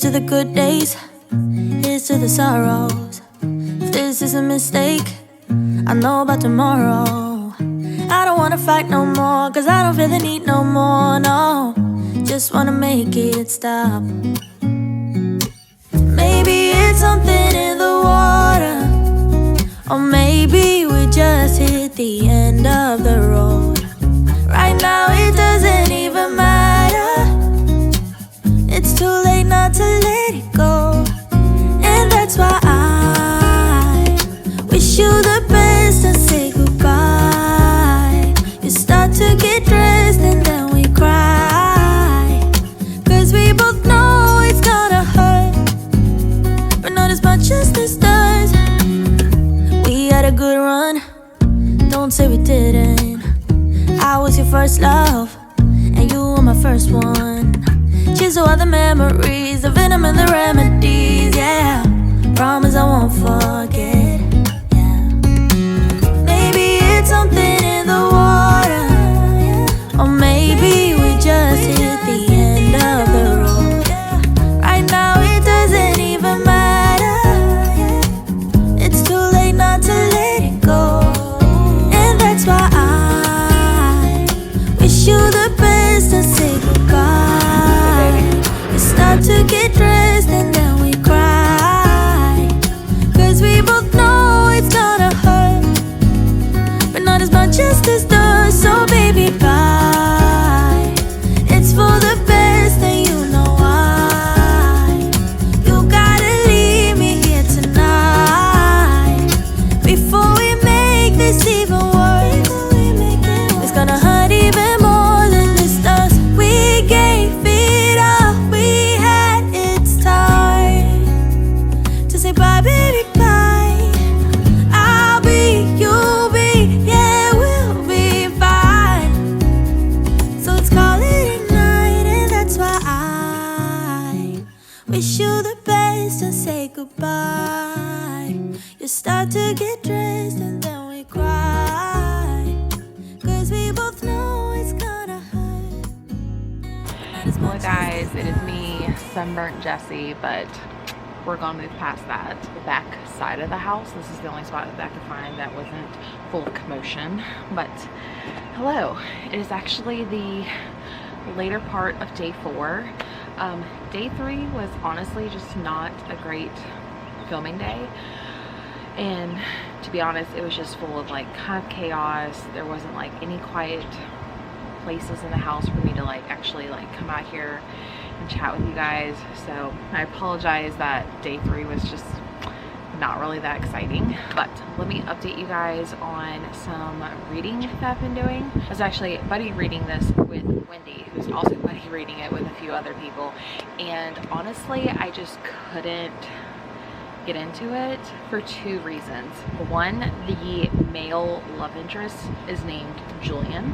to the good days, here's to the sorrows. If this is a mistake, I know about tomorrow. I don't wanna fight no more, cause I don't feel the need no more, no. Just wanna make it stop. Maybe it's something in the water, or maybe we just hit the end of the road. Right now it doesn't even matter. It's too late not to let it go. And that's why I wish you the best and say goodbye. You start to get dressed and then we cry, cause we both know it's gonna hurt, but not as much as this does. We had a good run, don't say we didn't. I was your first love, and you were my first one. Cheers to all the memories, the venom and the remedies, yeah. Promise I won't forget, yeah. Maybe it's something in the water, or maybe we just hit the end of the road. Right now it doesn't even matter. It's too late not to let it go. And that's why I wish you the best and say goodbye. We start to get dressed and then we cry, cause we both know it's gonna hurt, but not as much as this does. So baby, bye. It's for the best and you know why. You gotta leave me here tonight before we make this even worse. It's gonna hurt even more than this does. We gave it all we had. It's time to say bye, baby, bye. I'll be, you'll be, yeah, we'll be fine. So let's call it a night. And that's why I wish you the best and say goodbye. You start to get dressed and then we cry, cause we both know it's gonna hurt. Well guys, it is me, Sunburnt Jessie, but we're gonna move past that. The back side of the house, this is the only spot that I could find that wasn't full of commotion. But hello, it is actually the later part of day 4. Day 3 was honestly just not a great filming day, and to be honest, it was just full of like kind of chaos. There wasn't like any quiet places in the house for me to like actually like come out here and chat with you guys. So I apologize that day 3 was just not really that exciting, but let me update you guys on some reading that I've been doing. I was actually buddy reading this with Wendy, who's also buddy reading it with a few other people, and honestly I just couldn't get into it for 2 reasons. One, the male love interest is named Julian,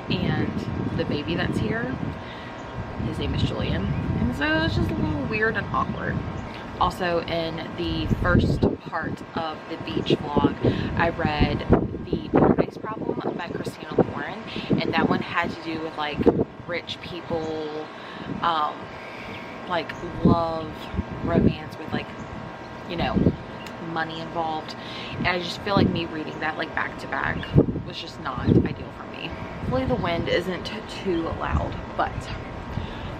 and the baby that's here, his name is Julian, and so it's just a little weird and awkward. Also, in the first part of the beach vlog, I read The Paradise Problem by Christina Lauren, and that one had to do with like rich people, like love, romance with like, you know, money involved. And I just feel like me reading that like back to back was just not ideal for me. Hopefully the wind isn't too loud, but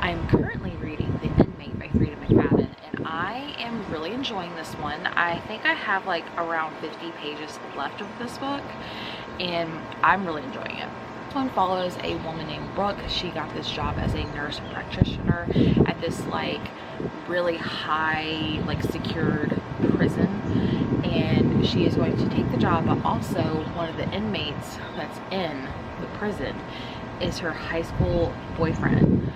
I am currently reading The Inmate by Freida McFadden, and I am really enjoying this one. I think I have like around 50 pages left of this book, and I'm really enjoying it. This one follows a woman named Brooke. She got this job as a nurse practitioner at this like really high, like secured prison, and she is going to take the job, but also one of the inmates that's in the prison is her high school boyfriend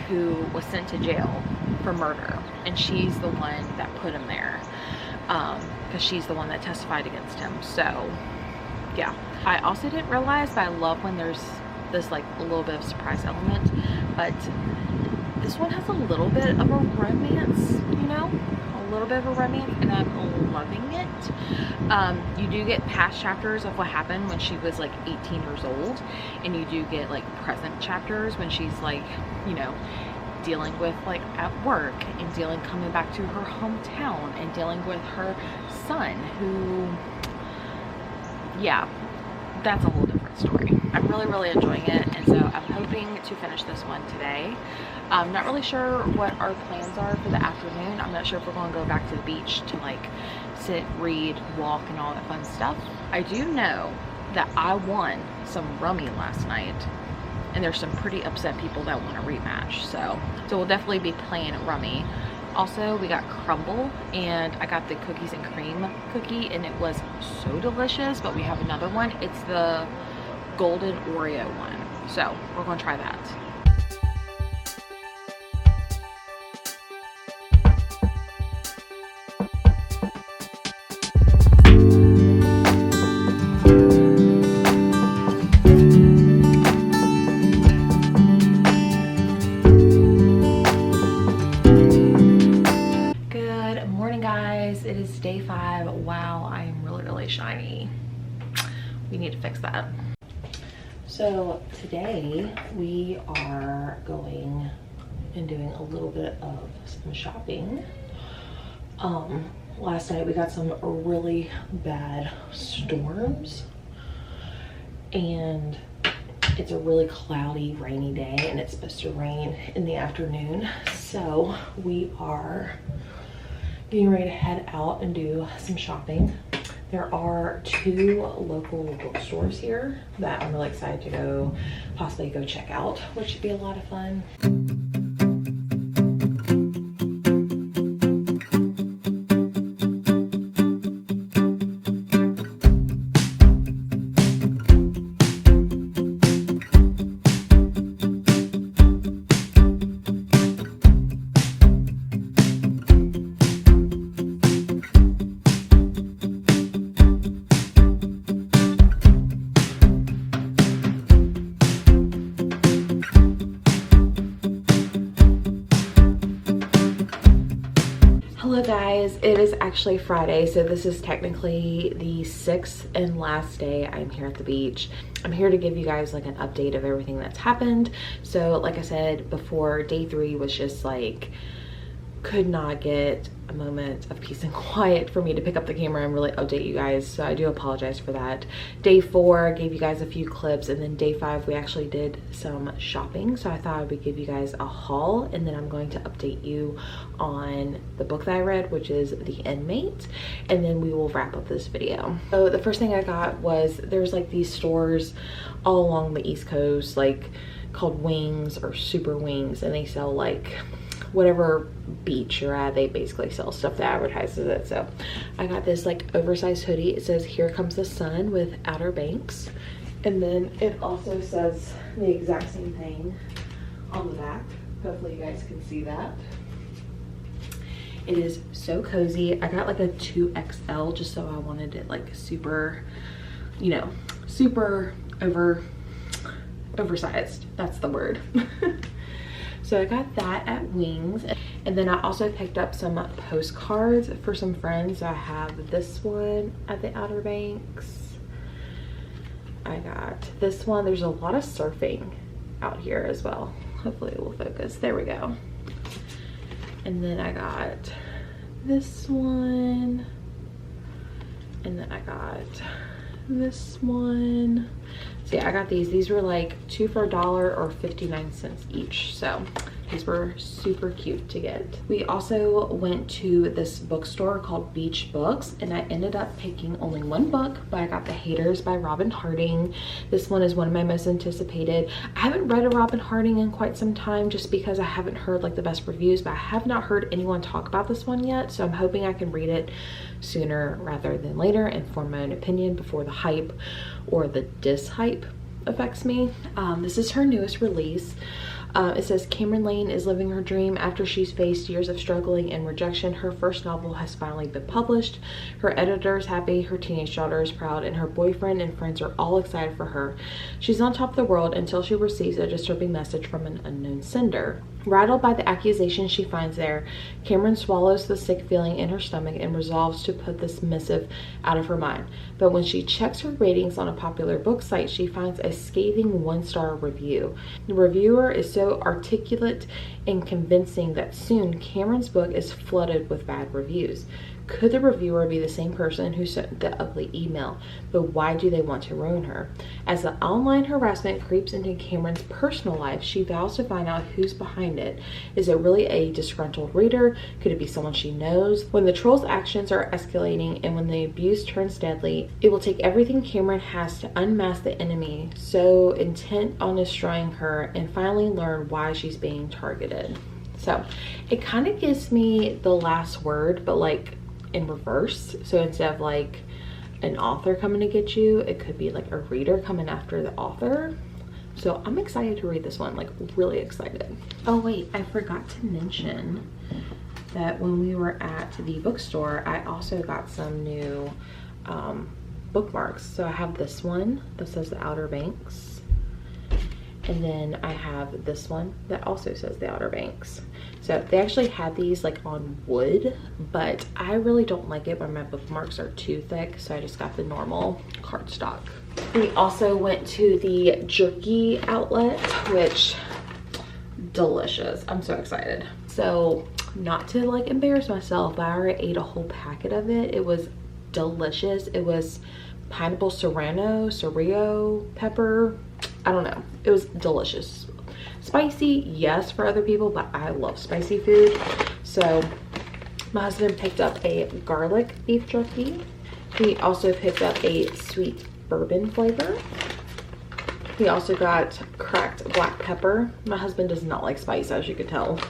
who was sent to jail for murder, and she's the one that put him there because she's the one that testified against him. So yeah, I also didn't realize, but I love when there's this like a little bit of surprise element, but this one has a little bit of a romance, you know, a little bit of a romance, and I'm loving it. You do get past chapters of what happened when she was like 18 years old, and you do get like present chapters when she's like, you know, dealing with like at work, and coming back to her hometown, and dealing with her son who, yeah, that's a whole different story. I'm really enjoying it, and so I'm hoping to finish this one today. I'm not really sure what our plans are for the afternoon. I'm not sure if we're going to go back to the beach to like sit, read, walk, and all that fun stuff. I do know that I won some Rummy last night, and there's some pretty upset people that want a rematch. So we'll definitely be playing Rummy. Also, we got crumble, and I got the cookies and cream cookie, and it was so delicious. But we have another one. It's the golden Oreo one, so we're gonna try that. It is day 5. Wow, I am really shiny. We need to fix that. So today we are going and doing a little bit of some shopping. Last night we got some really bad storms, and it's a really cloudy, rainy day, and it's supposed to rain in the afternoon. So we are getting ready to head out and do some shopping. There are 2 local bookstores here that I'm really excited to possibly go check out, which should be a lot of fun. Hello guys, it is actually Friday, so this is technically the 6th and last day I'm here at the beach. I'm here to give you guys like an update of everything that's happened. So like I said before, day 3 was just like, could not get a moment of peace and quiet for me to pick up the camera and really update you guys, so I do apologize for that. Day 4 gave you guys a few clips, and then day 5 we actually did some shopping, so I thought I would give you guys a haul, and then I'm going to update you on the book that I read, which is The Inmate, and then we will wrap up this video. So the first thing I got was, there's like these stores all along the East Coast, like called Wings or Super Wings, and they sell like whatever beach you're at, they basically sell stuff that advertises it. So I got this like oversized hoodie. It says "Here Comes the Sun" with Outer Banks, and then it also says the exact same thing on the back. Hopefully you guys can see that. It is so cozy. I got like a 2XL just so I wanted it like super, you know, super oversized. That's the word. So I got that at Wings, and then I also picked up some postcards for some friends. I have this one at the Outer Banks. I got this one. There's a lot of surfing out here as well. Hopefully it will focus. There we go. And then I got this one, and then I got this one. So yeah, I got these were like 2 for $1 or 59 cents each, so these were super cute to get. We also went to this bookstore called Beach Books, and I ended up picking only one book, but I got The Haters by Robin Harding. This one is one of my most anticipated. I haven't read a Robin Harding in quite some time just because I haven't heard like the best reviews, but I have not heard anyone talk about this one yet, so I'm hoping I can read it sooner rather than later and form my own opinion before the hype or the dishype affects me. This is her newest release. It says Cameron Lane is living her dream after she's faced years of struggling and rejection. Her first novel has finally been published. Her editor is happy, her teenage daughter is proud, and her boyfriend and friends are all excited for her. She's on top of the world until she receives a disturbing message from an unknown sender. Rattled by the accusation she finds there, Cameron swallows the sick feeling in her stomach and resolves to put this missive out of her mind. But when she checks her ratings on a popular book site, she finds a scathing 1-star review. The reviewer is so articulate and convincing that soon Cameron's book is flooded with bad reviews. Could the reviewer be the same person who sent the ugly email? But why do they want to ruin her? As the online harassment creeps into Cameron's personal life, she vows to find out who's behind it. Is it really a disgruntled reader? Could it be someone she knows? When the troll's actions are escalating and when the abuse turns deadly, it will take everything Cameron has to unmask the enemy so intent on destroying her and finally learn why she's being targeted. So it kind of gives me The Last Word, but like in reverse. So instead of like an author coming to get you, it could be like a reader coming after the author. So I'm excited to read this one, like really excited. Oh wait, I forgot to mention that when we were at the bookstore, I also got some new bookmarks. So I have this one that says The Outer Banks, and then I have this one that also says The Outer Banks. So they actually had these like on wood, but I really don't like it when my bookmarks are too thick, so I just got the normal cardstock. We also went to the jerky outlet, which delicious. I'm so excited. So not to like embarrass myself, but I already ate a whole packet of it. It was delicious. It was pineapple serrano pepper. I don't know. It was delicious. Spicy, yes, for other people, but I love spicy food. So my husband picked up a garlic beef jerky. He also picked up a sweet bourbon flavor. He also got cracked black pepper. My husband does not like spice, as you could tell.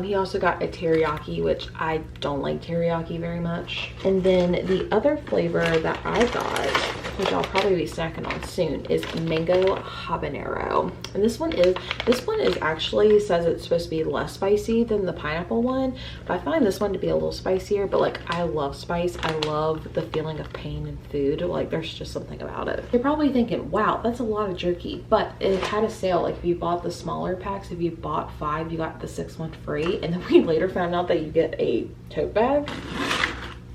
He also got a teriyaki, which I don't like teriyaki very much. And then the other flavor that I got, which I'll probably be snacking on soon, is mango habanero. And this one is actually says it's supposed to be less spicy than the pineapple one, but I find this one to be a little spicier. But like, I love spice. I love the feeling of pain in food. Like, there's just something about it. You're probably thinking, wow, that's a lot of jerky, but it had a sale. Like, if you bought the smaller packs, if you bought 5, you got the 6th one free. And then we later found out that you get a tote bag.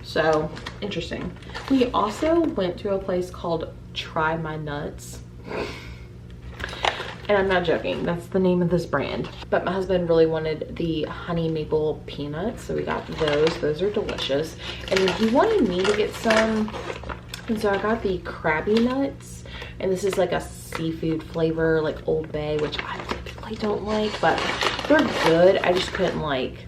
So interesting. We also went to a place called Try My Nuts, and I'm not joking, that's the name of this brand. But my husband really wanted the honey maple peanuts, so we got those are delicious. And then he wanted me to get some, and so I got the Krabby Nuts, and this is like a seafood flavor, like Old Bay, which I typically don't like, but they're good. I just couldn't like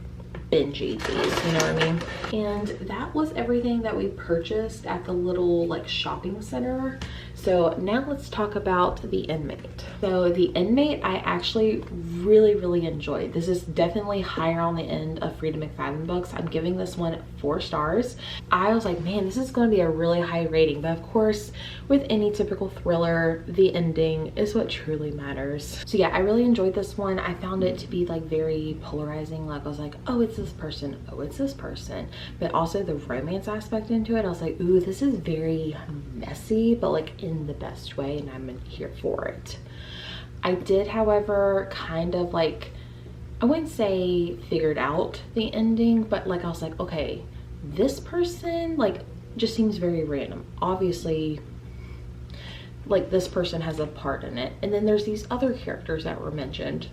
binge eat these, you know what I mean? And that was everything that we purchased at the little like shopping center. So now let's talk about The Inmate. So The Inmate, I actually really enjoyed. This is definitely higher on the end of Freida McFadden books. I'm giving this one 4 stars. I was like, man, this is going to be a really high rating. But of course, with any typical thriller, the ending is what truly matters. So yeah, I really enjoyed this one. I found it to be like very polarizing. Like, I was like, oh, it's this person, oh, it's this person. But also the romance aspect into it, I was like, ooh, this is very messy, but like in the best way, and I'm here for it. I did, however, kind of like, I wouldn't say figured out the ending, but like I was like, okay, this person like just seems very random. Obviously, like this person has a part in it, and then there's these other characters that were mentioned,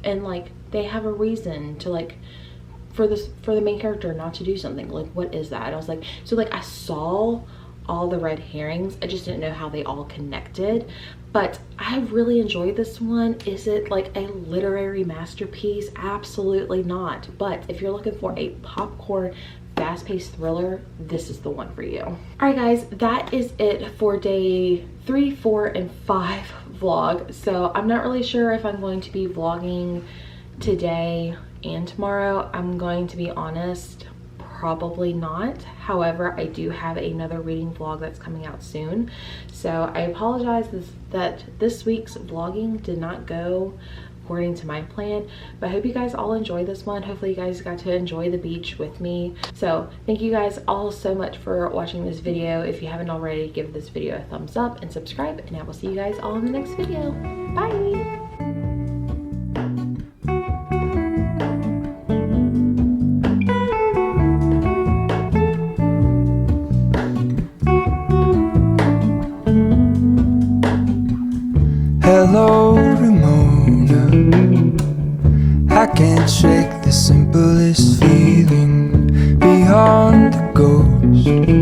and like they have a reason to like for the main character not to do something. Like, what is that? I was like, so like I saw all the red herrings, I just didn't know how they all connected. But I really enjoyed this one. Is it like a literary masterpiece? Absolutely not. But if you're looking for a popcorn fast-paced thriller, this is the one for you. All right guys, that is it for day 3, 4, and 5 vlog. So I'm not really sure if I'm going to be vlogging today and tomorrow. I'm going to be honest, probably not. However, I do have another reading vlog that's coming out soon, so I apologize that this week's vlogging did not go according to my plan, but I hope you guys all enjoyed this one. Hopefully you guys got to enjoy the beach with me. So thank you guys all so much for watching this video. If you haven't already, give this video a thumbs up and subscribe, and I will see you guys all in the next video. Bye. Hello, Ramona. I can't shake the simplest feeling beyond the ghost.